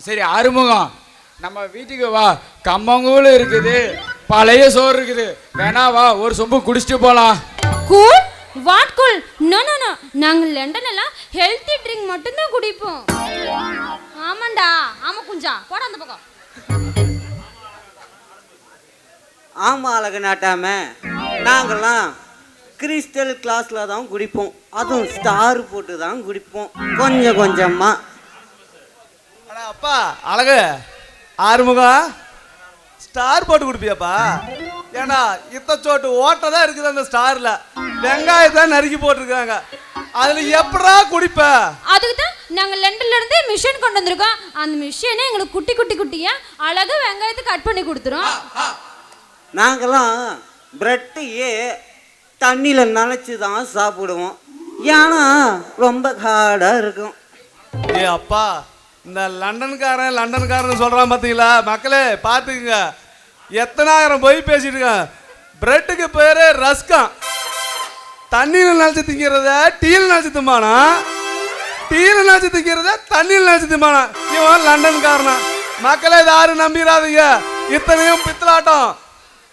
சரி ஆறுமுகம், நம்ம வீட்டுக்கு வா. கம்மங்கூழ் இருக்குது, பழைய சோறு இருக்குது, வேணா வா ஒரு சொம்பு குடிச்சிட்டு போலாம். Cool? What cool? No no no, நாங்க லண்டன் எல்லாம் ஹெல்த்தி ட்ரிங்க் மட்டும் தான் குடிப்போம். ஆமாண்டா, ஆமா குஞ்சா, போட அந்த பக்கம். ஆமா அழகு நாட்டாம, நாங்கெல்லாம் கிறிஸ்டல் கிளாஸ்ல தான் குடிப்போம், அதுவும் ஸ்டார் போட்டு தான் குடிப்போம் கொஞ்சம் கொஞ்சமா. அப்பா அழகு ஆறுமுகம், ஸ்டார் போட்டு குடிப்பியாப்பா? ஏன்னா இத்தச்சோட்டு ஓட்டை தான் இருக்குது அந்த ஸ்டார்ல, வெங்காயத்தை நறுக்கி போட்டிருக்காங்க, அதுல எப்படா குடிப்ப? அதுக்கு தான் நாங்க லண்டன்ல இருந்து மிஷின் கொண்டு வந்திருக்கோம். அந்த மிஷினே எங்களுக்கு குட்டி குட்டி குட்டியா அழகா வெங்காயத்தை கட் பண்ணி கொடுத்துரும். நாங்கெல்லாம் பிரெட்டையே தண்ணியில நனைச்சு தான் சாப்பிடுவோம், ஏன்னா ரொம்ப ஹார்டா இருக்கும். ஏ அப்பா, இந்த லண்டன்காரன் சொல்றான் பாத்தீங்களா? மக்களே பாத்துக்குங்க, எத்தனாயிரம் போய் பேசிட்டு இருக்கான். பிரெட்டுக்கு பேரு ரஸ்கம், தண்ணியில் நினைச்சு திங்கிறத டீயில் நினைச்சு திம்பானா, டீயில் நினைச்சு திங்கிறத தண்ணியில் நினைச்சு திம்பானா. இவன் லண்டன்காரனா? மக்களே இதை யாரும் நம்பிடாதீங்க, இத்தனையும் பித்தலாட்டம்.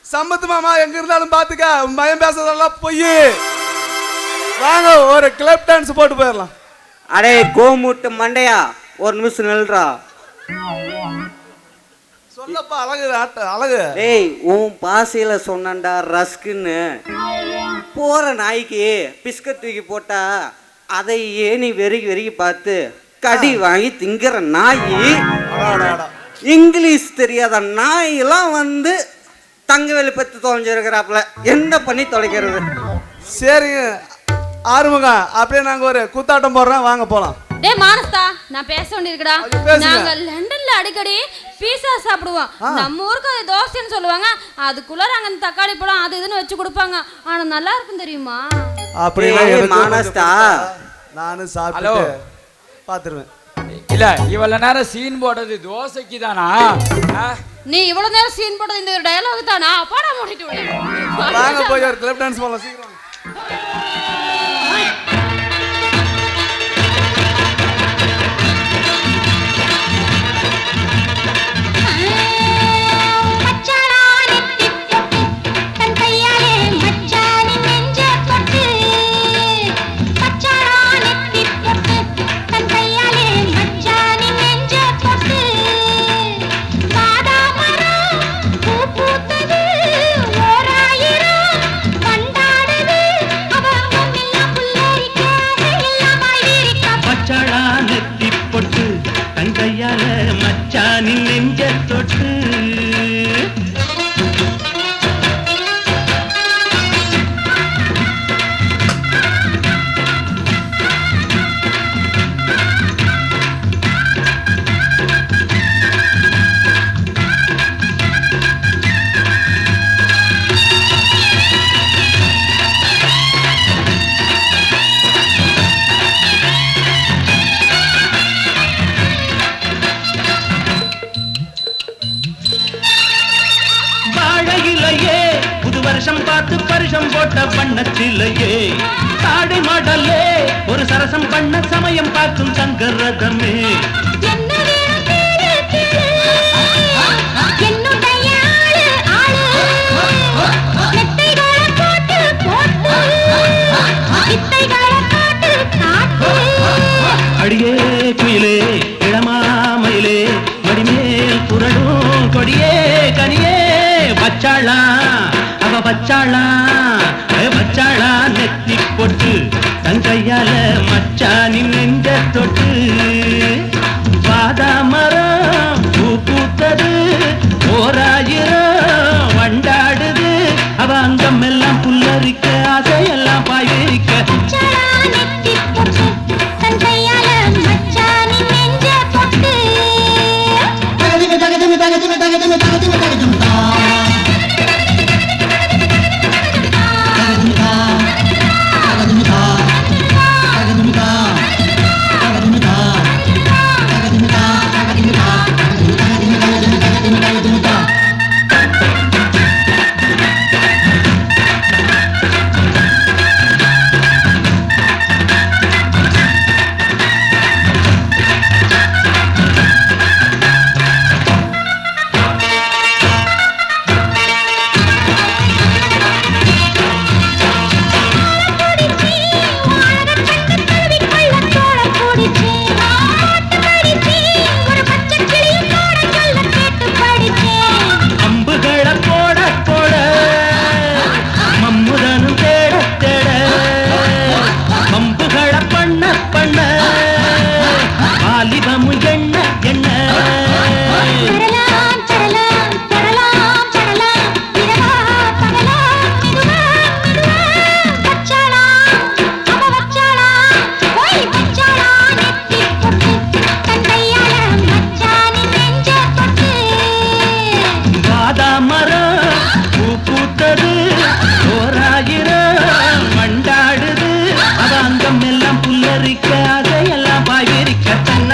சம்பத்து மாமா எங்க இருந்தாலும் பாத்துக்க, பயம் பேசுறதெல்லாம் பொய். வாங்க ஒரு கிளப் டான்ஸ் போட்டு போயிடலாம். அடே கோமுட்டு மண்டையா, ஒரு நிமிஷம் நில்றா. சொல்லப்பா அழகு அழகு. டேய், உன் பாசையில சொன்னண்டா ரஸ்குன்னு. போற நாய்க்கு பிஸ்கட் தூக்கி போட்டா அதையே நீ வெறுக்கி பார்த்து கடி வாங்கி திங்கிற நாய். இங்கிலீஷ் தெரியாத நாயெல்லாம் வந்து தங்க வெளி பத்து தொலைஞ்சிருக்கிறாப்புல, என்ன பண்ணி தொலைக்கிறது? சரிங்க ஆறுமுகம், அப்படியே நாங்க ஒரு கூத்தாட்டம் போடுறோம், வாங்க போலாம். டே மானஸ்தா, நான் பேச வேண்டியிருக்குடா. நாங்க லண்டன்ல அடிக்கடி பீஸா சாப்பிடுவோம். நம்ம ஊருக்கு அது தோசைன்னு சொல்லுவாங்க, அதுக்குள்ள நாங்க தக்காளி பழம் அது இதுன்னு வச்சு கொடுப்பாங்க, ஆனா நல்லா இருக்கும் தெரியுமா? அப்படியே மானஸ்தா, நானும் சாப்பிட்டு பாத்துருவேன். இல்ல இவ்வளவு நேரம் சீன் போட்டது தோசைக்கு தானா? நீ இவ்வளவு நேரம் சீன் போட்டது இந்த டயலாக் தானா? போடா மூடிட்டு வாங்க போய் ஒரு கிளப் டான்ஸ் போலாம் சீக்கிரம். பரிசம் போட்ட பண்ணச்சிலையே தாடை மாடலே ஒரு சரசம் பண்ண சமயம் பார்க்கும் சங்கரதமே. அடியே குயிலே இளமாமயிலே மடிமேல் புரடும் கொடியே கனியே பச்சாளா பச்சாளா பச்சாளா நெத்தி போட்டு தங்கையால மச்சானின் நெஞ்ச தொட்டு பாதா மரம் பூ பூத்தது ஓராயிரம் வண்டாடுது அவ அங்கம் எல்லாம் புல்லரிக்க ஆசையெல்லாம் பாய்விரிக்க. மரம் பூ பூத்தது ஓராயிரம் மண்டாடுது அவ அங்கம் எல்லாம் புல்லரிக்க அதையெல்லாம் பாயிரிக்க தன்ன